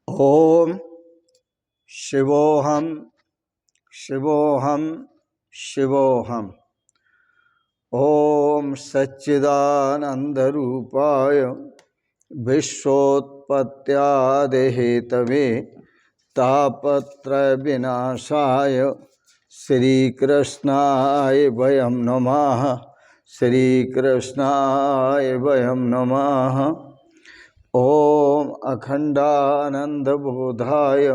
ओम शिवोहम शिवोहम शिवोहम। ओम सच्चिदानंदरूपाय विश्वोत्पत्त्यादिहेतवे तापत्रय विनाशाय श्रीकृष्णाय वयं नमः। श्रीकृष्णाय वयं नमः। ओम अखंडानंदबोधाय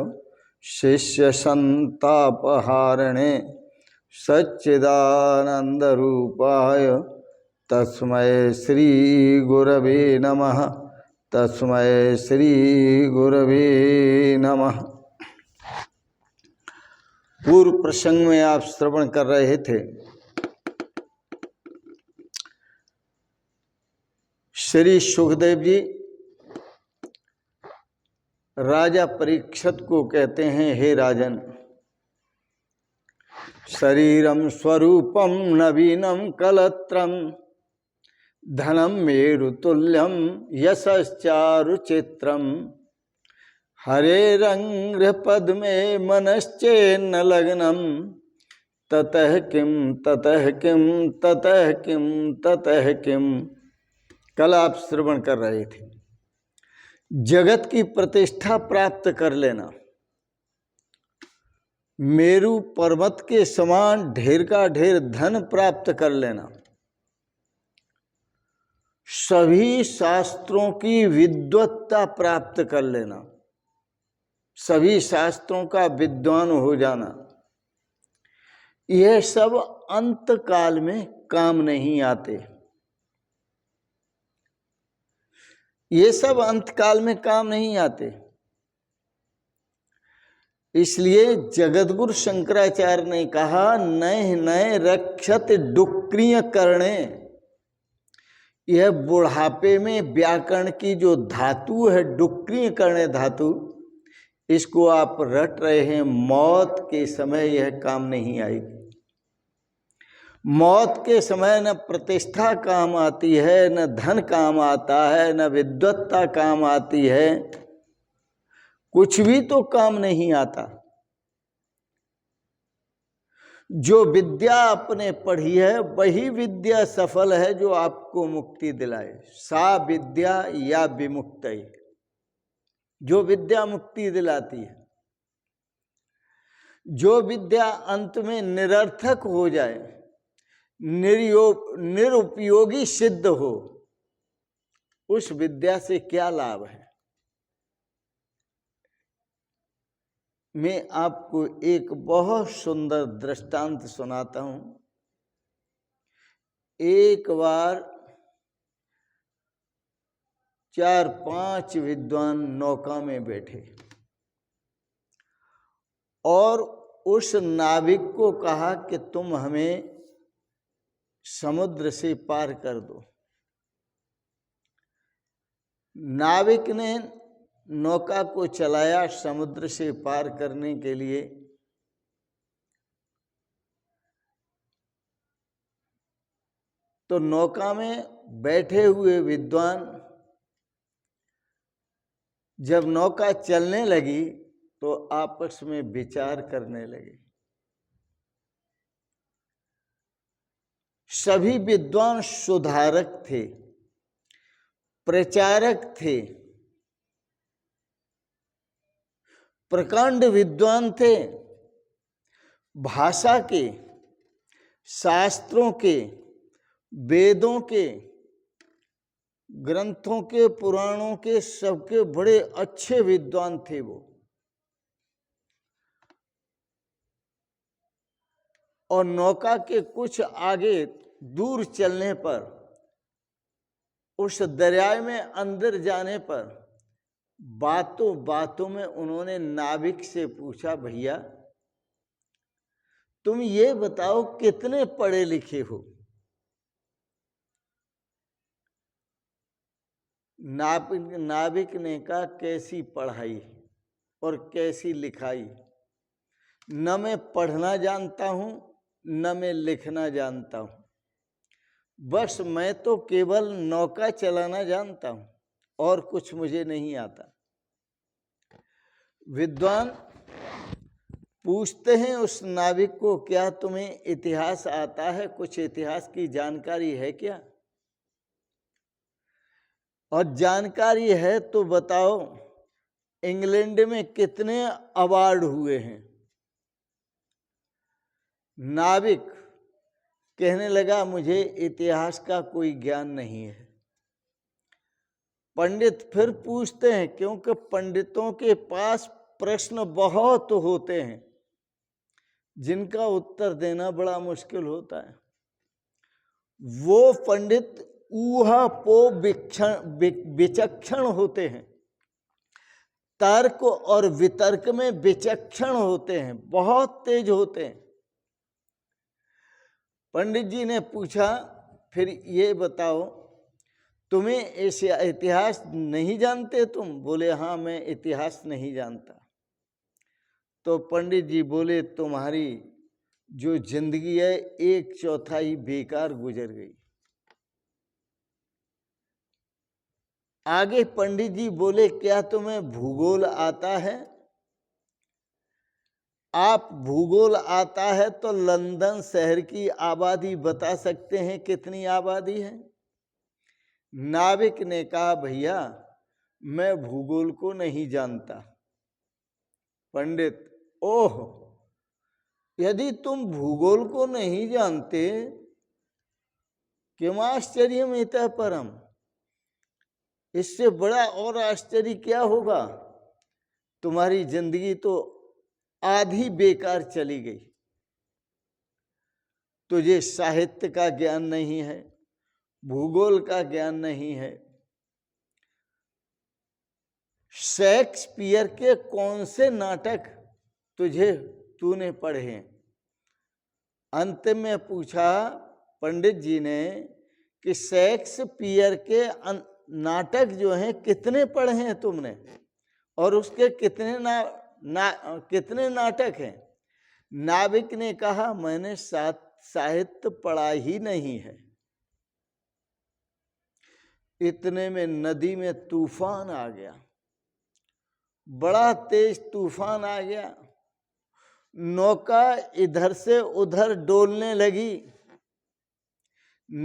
शिष्यसंतापहारिणे सच्चिदानंदरूपाय तस्मै श्री गुरवे नमः। तस्मै श्री गुरवे नमः। पूर्व प्रसंग में आप श्रवण कर रहे थे श्री सुखदेव जी राजा परीक्षित को कहते हैं, हे राजन, शरीरम स्वरूपम नवीनम कलत्रम धनम मेरुतुल्यम यशश्चारुचित्रम हरेरंग्र पद में मनश्चेन्न लग्नम ततः किम ततः किम ततः किम ततः किम। कल आप श्रवण कर रहे थे जगत की प्रतिष्ठा प्राप्त कर लेना, मेरु पर्वत के समान ढेर का ढेर धन प्राप्त कर लेना, सभी शास्त्रों की विद्वत्ता प्राप्त कर लेना, सभी शास्त्रों का विद्वान हो जाना, यह सब अंत काल में काम नहीं आते। ये सब अंतकाल में काम नहीं आते। इसलिए जगतगुरु शंकराचार्य ने कहा, नय नय रक्षत डुक्रिय करणे। यह बुढ़ापे में व्याकरण की जो धातु है, डुक्रिय करणे धातु, इसको आप रट रहे हैं, मौत के समय यह काम नहीं आएगी। मौत के समय न प्रतिष्ठा काम आती है, न धन काम आता है, न विद्वत्ता काम आती है, कुछ भी तो काम नहीं आता। जो विद्या आपने पढ़ी है वही विद्या सफल है जो आपको मुक्ति दिलाए। सा विद्या या विमुक्ति, जो विद्या मुक्ति दिलाती है। जो विद्या अंत में निरर्थक हो जाए, निरुपयोगी सिद्ध हो, उस विद्या से क्या लाभ है। मैं आपको एक बहुत सुंदर दृष्टांत सुनाता हूं। एक बार 4-5 विद्वान नौका में बैठे और उस नाविक को कहा कि तुम हमें समुद्र से पार कर दो। नाविक ने नौका को चलाया समुद्र से पार करने के लिए। तो नौका में बैठे हुए विद्वान जब नौका चलने लगी तो आपस में विचार करने लगे। सभी विद्वान सुधारक थे, प्रचारक थे, प्रकांड विद्वान थे, भाषा के, शास्त्रों के, वेदों के, ग्रंथों के, पुराणों के, सबके बड़े अच्छे विद्वान थे वो। और नौका के कुछ आगे दूर चलने पर, उस दरिया में अंदर जाने पर, बातों बातों में उन्होंने नाविक से पूछा, भैया तुम ये बताओ कितने पढ़े लिखे हो। नाविक ने कहा, कैसी पढ़ाई और कैसी लिखाई, न मैं पढ़ना जानता हूं न मैं लिखना जानता हूं, बस मैं तो केवल नौका चलाना जानता हूं और कुछ मुझे नहीं आता। विद्वान पूछते हैं उस नाविक को, क्या तुम्हें इतिहास आता है, कुछ इतिहास की जानकारी है क्या? और जानकारी है तो बताओ, इंग्लैंड में कितने अवार्ड हुए हैं? नाविक कहने लगा, मुझे इतिहास का कोई ज्ञान नहीं है। पंडित फिर पूछते हैं, क्योंकि पंडितों के पास प्रश्न बहुत होते हैं जिनका उत्तर देना बड़ा मुश्किल होता है। वो पंडित ऊहापो विचक्षण होते हैं, तर्क और वितर्क में विचक्षण होते हैं, बहुत तेज होते हैं। पंडित जी ने पूछा, फिर ये बताओ, तुम्हें एशिया इतिहास नहीं जानते तुम? बोले, हाँ मैं इतिहास नहीं जानता। तो पंडित जी बोले, तुम्हारी जो जिंदगी है 1/4 बेकार गुजर गई। आगे पंडित जी बोले, क्या तुम्हें भूगोल आता है? आप भूगोल आता है तो लंदन शहर की आबादी बता सकते हैं कितनी आबादी है? नाविक ने कहा, भैया मैं भूगोल को नहीं जानता। पंडित, ओह, यदि तुम भूगोल को नहीं जानते, किम आश्चर्यमितः परम, इससे बड़ा और आश्चर्य क्या होगा? तुम्हारी जिंदगी तो आधी बेकार चली गई। तुझे साहित्य का ज्ञान नहीं है, भूगोल का ज्ञान नहीं है। शेक्सपियर के कौन से नाटक तूने पढ़े हैं? अंत में पूछा पंडित जी ने कि शेक्सपियर के नाटक जो हैं कितने पढ़े हैं तुमने, और उसके कितने नाटक हैं? नाविक ने कहा, मैंने साहित्य पढ़ा ही नहीं है। इतने में नदी में तूफान आ गया, बड़ा तेज तूफान आ गया। नौका इधर से उधर डोलने लगी।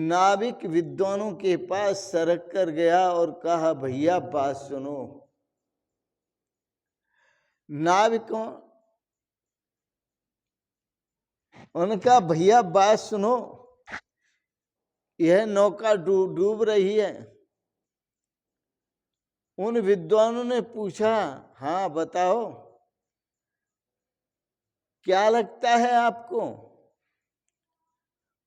नाविक विद्वानों के पास सरक कर गया और कहा, भैया बात सुनो। नाविकों उनका, भैया बात सुनो, यह नौका डूब रही है। उन विद्वानों ने पूछा, हाँ बताओ, क्या लगता है आपको?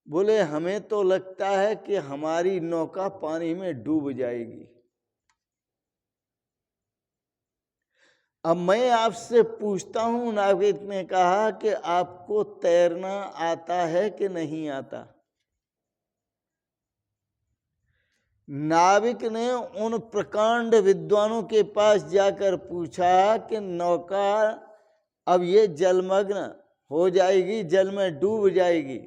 बोले, हमें तो लगता है कि हमारी नौका पानी में डूब जाएगी। अब मैं आपसे पूछता हूं, नाविक ने कहा, कि आपको तैरना आता है कि नहीं आता? नाविक ने उन प्रकांड विद्वानों के पास जाकर पूछा कि नौका अब ये जलमग्न हो जाएगी, जल में डूब जाएगी,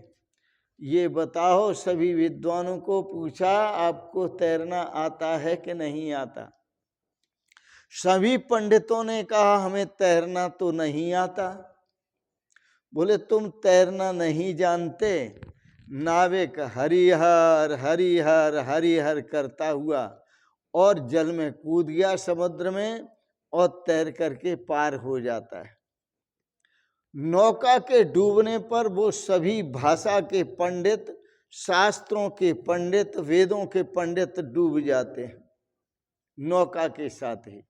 ये बताओ। सभी विद्वानों को पूछा, आपको तैरना आता है कि नहीं आता? सभी पंडितों ने कहा, हमें तैरना तो नहीं आता। बोले, तुम तैरना नहीं जानते? नाविक हरिहर हरिहर हरिहर करता हुआ और जल में कूद गया समुद्र में, और तैर करके पार हो जाता है। नौका के डूबने पर वो सभी भाषा के पंडित, शास्त्रों के पंडित, वेदों के पंडित डूब जाते हैं नौका के साथ ही।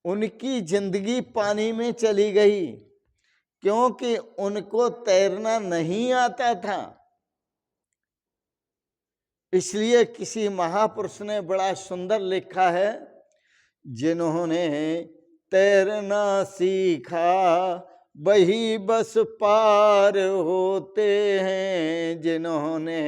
उनकी जिंदगी पानी में चली गई, क्योंकि उनको तैरना नहीं आता था। इसलिए किसी महापुरुष ने बड़ा सुंदर लिखा है, जिन्होंने तैरना सीखा वही बस पार होते हैं, जिन्होंने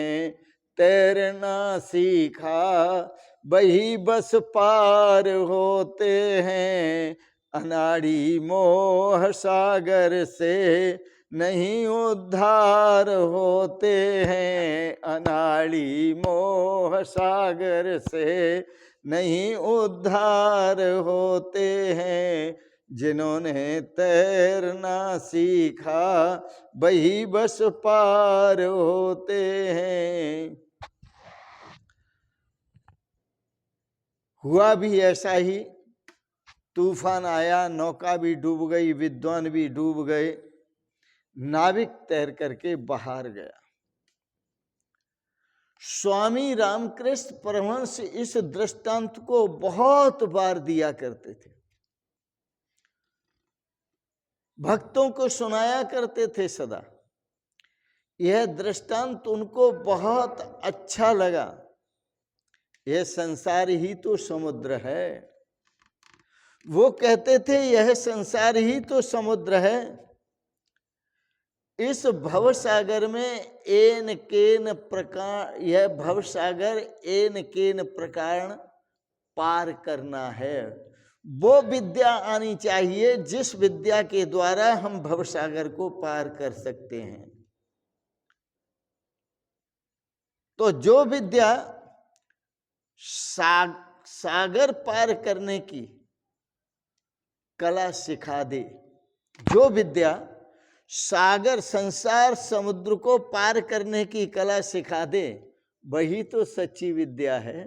तैरना सीखा वही बस पार होते हैं। अनाड़ी मोह सागर से नहीं उद्धार होते हैं, अनाड़ी मोह सागर से नहीं उद्धार होते हैं। जिन्होंने तैरना सीखा वही बस पार होते हैं। हुआ भी ऐसा ही, तूफान आया, नौका भी डूब गई, विद्वान भी डूब गए, नाविक तैर करके बाहर गया। स्वामी रामकृष्ण परमहंस इस दृष्टांत को बहुत बार दिया करते थे, भक्तों को सुनाया करते थे सदा। यह दृष्टांत उनको बहुत अच्छा लगा। यह संसार ही तो समुद्र है। वो कहते थे यह संसार ही तो समुद्र है। इस भवसागर में एन केन प्रकार, यह भवसागर एन केन प्रकार पार करना है। वो विद्या आनी चाहिए जिस विद्या के द्वारा हम भवसागर को पार कर सकते हैं। तो जो विद्या सागर पार करने की कला सिखा दे, जो विद्या सागर संसार समुद्र को पार करने की कला सिखा दे, वही तो सच्ची विद्या है।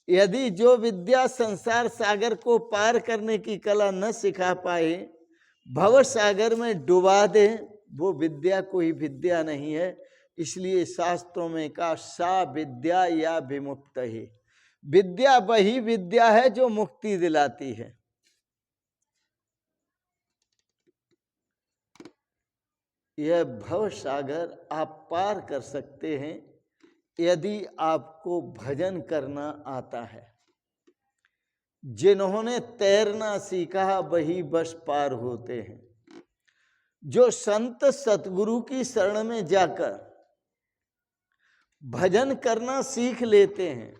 यदि जो विद्या संसार सागर को पार करने की कला न सिखा पाए, भव सागर में डुबा दे, वो विद्या कोई विद्या नहीं है। इसलिए शास्त्रों में कहा सा विद्या या विमुक्त है। विद्या वही विद्या है जो मुक्ति दिलाती है। यह भव सागर आप पार कर सकते हैं यदि आपको भजन करना आता है। जिन्होंने तैरना सीखा वही बस पार होते हैं। जो संत सतगुरु की शरण में जाकर भजन करना सीख लेते हैं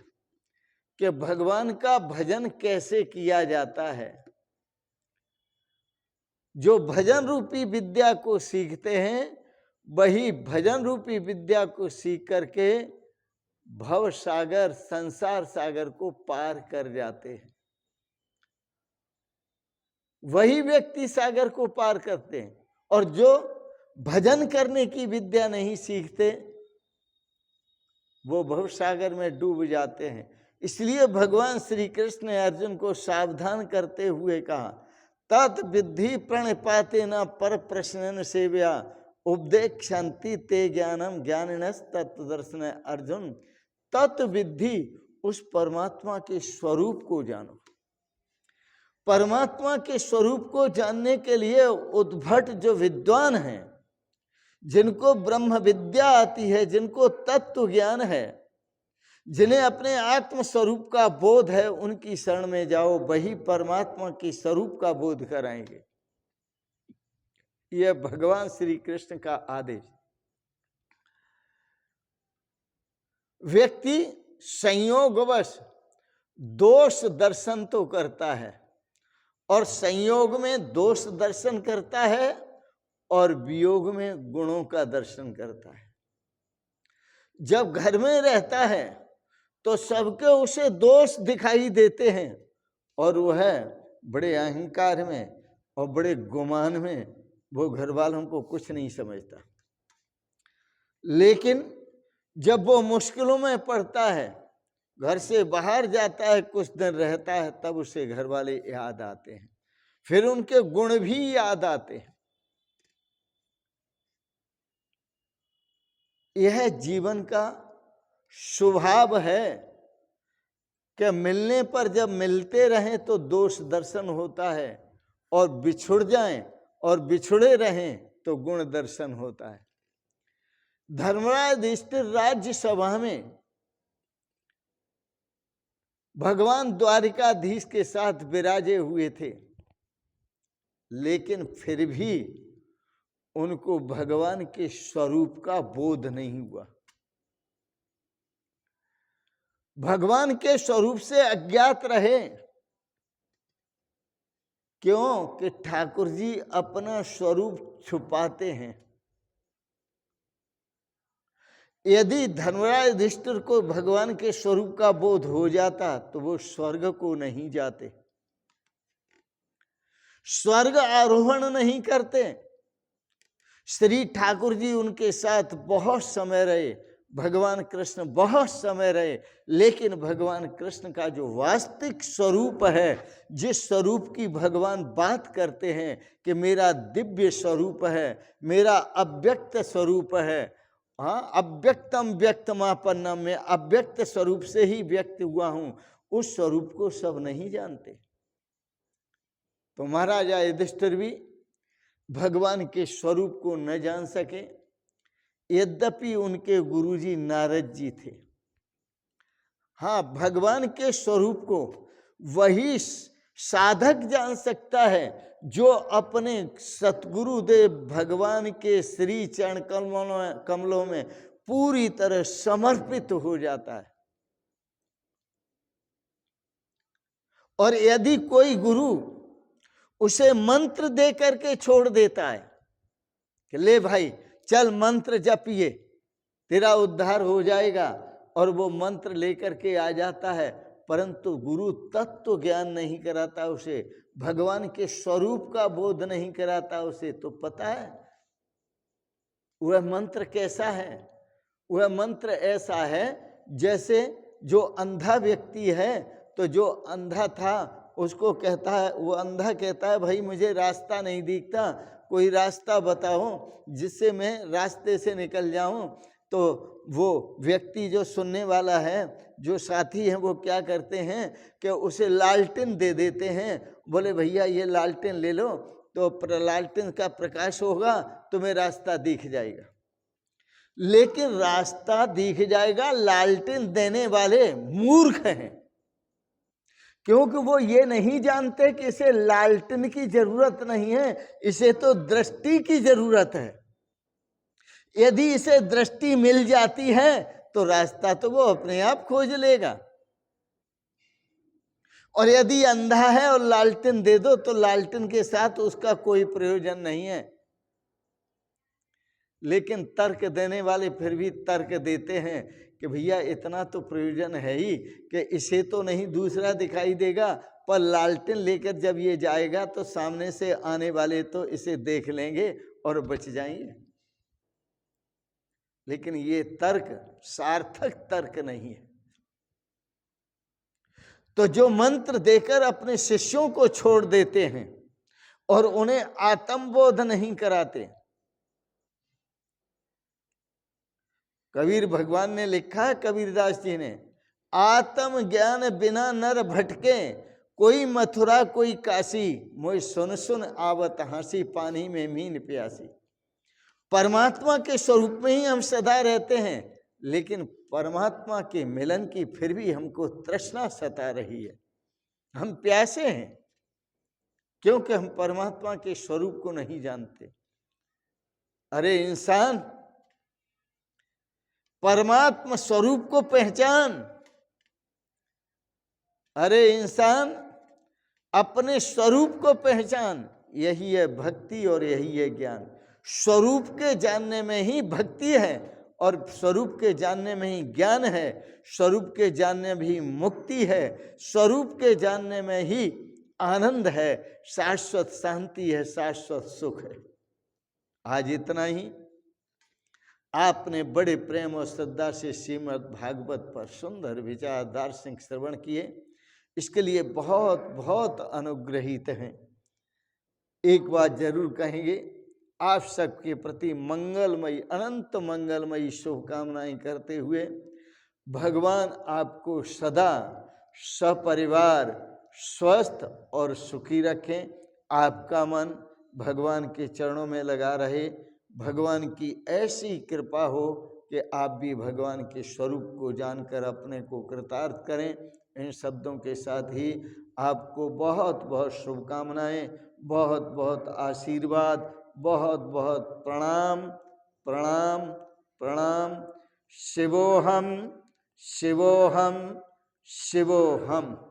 कि भगवान का भजन कैसे किया जाता है, जो भजन रूपी विद्या को सीखते हैं, वही भजन रूपी विद्या को सीख करके भव सागर संसार सागर को पार कर जाते हैं। वही व्यक्ति सागर को पार करते हैं। और जो भजन करने की विद्या नहीं सीखते, वो भव सागर में डूब जाते हैं। इसलिए भगवान श्री कृष्ण ने अर्जुन को सावधान करते हुए कहा, तत् विद्धि प्रणपाते न पर प्रश्न सेव्या उपदेक्षन्ति ते ज्ञानम ज्ञानिनस् तत्दर्शन। अर्जुन, तत् विद्धि, उस परमात्मा के स्वरूप को जानो। परमात्मा के स्वरूप को जानने के लिए उद्भट जो विद्वान हैं, जिनको ब्रह्म विद्या आती है, जिनको तत्व ज्ञान है, जिन्हें अपने आत्म स्वरूप का बोध है, उनकी शरण में जाओ, वही परमात्मा की स्वरूप का बोध कराएंगे। यह भगवान श्री कृष्ण का आदेश। व्यक्ति संयोगवश दोष दर्शन तो करता है, और संयोग में दोष दर्शन करता है, और वियोग में गुणों का दर्शन करता है। जब घर में रहता है तो सबके उसे दोष दिखाई देते हैं, और वह बड़े अहंकार में और बड़े गुमान में वो घर वालों को कुछ नहीं समझता। लेकिन जब वो मुश्किलों में पड़ता है, घर से बाहर जाता है, कुछ दिन रहता है, तब उसे घर वाले याद आते हैं, फिर उनके गुण भी याद आते हैं। यह जीवन का स्वभाव है कि मिलने पर जब मिलते रहें तो दोष दर्शन होता है, और बिछुड़ जाएं और बिछुड़े रहें तो गुण दर्शन होता है। धर्मराज युधिष्ठिर राज्य सभा में भगवान द्वारिकाधीश के साथ विराजे हुए थे, लेकिन फिर भी उनको भगवान के स्वरूप का बोध नहीं हुआ। भगवान के स्वरूप से अज्ञात रहे। क्यों? कि ठाकुर जी अपना स्वरूप छुपाते हैं। यदि धर्मराज युधिष्ठिर को भगवान के स्वरूप का बोध हो जाता तो वो स्वर्ग को नहीं जाते। स्वर्ग आरोहण नहीं करते। श्री ठाकुर जी उनके साथ बहुत समय रहे, भगवान कृष्ण बहुत समय रहे, लेकिन भगवान कृष्ण का जो वास्तविक स्वरूप है, जिस स्वरूप की भगवान बात करते हैं कि मेरा दिव्य स्वरूप है, मेरा अव्यक्त स्वरूप है, हाँ, अव्यक्तम व्यक्तमापन्नम, में अव्यक्त स्वरूप से ही व्यक्त हुआ हूं, उस स्वरूप को सब नहीं जानते। तो महाराजा युधिष्ठिर भी भगवान के स्वरूप को न जान सके, यद्यपि उनके गुरुजी नारद जी थे। हाँ, भगवान के स्वरूप को वही साधक जान सकता है जो अपने सतगुरुदेव भगवान के श्री चरण कमलों में पूरी तरह समर्पित हो जाता है। और यदि कोई गुरु उसे मंत्र दे करके छोड़ देता है कि ले भाई चल मंत्र जपिए तेरा उद्धार हो जाएगा, और वो मंत्र लेकर के आ जाता है, परंतु गुरु तत्व ज्ञान नहीं कराता उसे, भगवान के स्वरूप का बोध नहीं कराता उसे, तो पता है वह मंत्र कैसा है? वह मंत्र ऐसा है जैसे जो अंधा व्यक्ति है, तो जो अंधा था उसको कहता है, वो अंधा कहता है भाई मुझे रास्ता नहीं दिखता, कोई रास्ता बताओ जिससे मैं रास्ते से निकल जाऊं। तो वो व्यक्ति जो सुनने वाला है, जो साथी है, वो क्या करते हैं कि उसे लालटेन दे देते हैं, बोले भैया ये लालटेन ले लो, तो लालटेन का प्रकाश होगा तुम्हें रास्ता दिख जाएगा। लेकिन रास्ता दिख जाएगा, लालटेन देने वाले मूर्ख हैं, क्योंकि वो ये नहीं जानते कि इसे लालटेन की जरूरत नहीं है, इसे तो दृष्टि की जरूरत है। यदि इसे दृष्टि मिल जाती है तो रास्ता तो वो अपने आप खोज लेगा, और यदि अंधा है और लालटेन दे दो तो लालटेन के साथ उसका कोई प्रयोजन नहीं है। लेकिन तर्क देने वाले फिर भी तर्क देते हैं कि भैया इतना तो प्रयोजन है ही कि इसे तो नहीं दूसरा दिखाई देगा, पर लालटेन लेकर जब ये जाएगा तो सामने से आने वाले तो इसे देख लेंगे और बच जाएंगे। लेकिन ये तर्क सार्थक तर्क नहीं है। तो जो मंत्र देकर अपने शिष्यों को छोड़ देते हैं और उन्हें आत्मबोध नहीं कराते, कबीर भगवान ने लिखा है, कबीरदास जी ने, आत्म ज्ञान बिना नर भटके, कोई मथुरा कोई काशी, मोय सुन सुन आवत हंसी, पानी में मीन प्यासी। परमात्मा के स्वरूप में ही हम सदा रहते हैं, लेकिन परमात्मा के मिलन की फिर भी हमको तृष्णा सता रही है, हम प्यासे हैं, क्योंकि हम परमात्मा के स्वरूप को नहीं जानते। अरे इंसान, परमात्मा स्वरूप को पहचान। अरे इंसान, अपने स्वरूप को पहचान। यही है भक्ति और यही है ज्ञान। स्वरूप के जानने में ही भक्ति है और स्वरूप के जानने में ही ज्ञान है, स्वरूप के जानने में ही मुक्ति है, स्वरूप के जानने में ही आनंद है, शाश्वत शांति है, शाश्वत सुख है। आज इतना ही। आपने बड़े प्रेम और श्रद्धा से श्रीमद् भागवत पर सुंदर विचार दार्शनिक श्रवण किए, इसके लिए बहुत बहुत अनुग्रहित हैं। एक बात जरूर कहेंगे, आप सबके प्रति मंगलमयी, अनंत मंगलमयी शुभकामनाएं करते हुए भगवान आपको सदा सपरिवार स्वस्थ और सुखी रखें। आपका मन भगवान के चरणों में लगा रहे, भगवान की ऐसी कृपा हो कि आप भी भगवान के स्वरूप को जानकर अपने को कृतार्थ करें। इन शब्दों के साथ ही आपको बहुत बहुत शुभकामनाएं, बहुत बहुत आशीर्वाद, बहुत बहुत प्रणाम प्रणाम प्रणाम। शिवोहम शिवोहम शिवोहम।